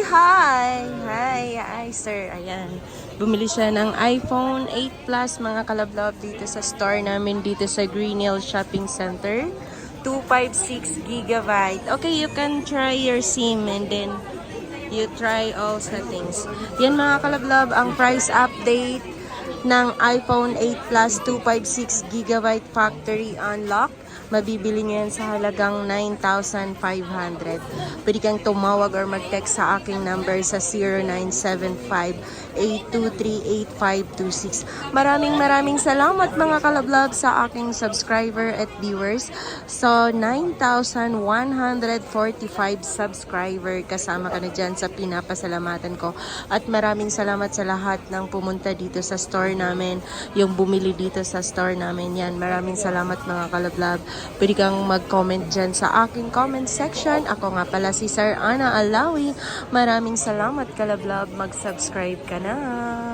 hi! Hi, sir. Ayan. Bumili siya ng iPhone 8 Plus, mga kalablob, dito sa store namin, dito sa Green Hill Shopping Center. 256 gigabyte. Okay, you can try your SIM and then you try all settings. Yan, mga kalablob, ang price update ng iPhone 8 Plus 256 gigabyte factory unlock. Mabibili niyo yan sa halagang 9,500. Pwede kang tumawag or mag-text sa aking number sa 0975-823-8526. Maraming salamat, mga kalablag, sa aking subscriber at viewers. So, 9,145 subscriber. Kasama ka na dyan sa pinapasalamatan ko. At maraming salamat sa lahat ng pumunta dito sa store namin. Yung bumili dito sa store namin yan. Maraming salamat, mga kalablag. Pwede kang mag-comment dyan sa aking comment section. Ako nga pala si Sir Ana Alawi. Maraming salamat, kalablag. Mag-subscribe ka na.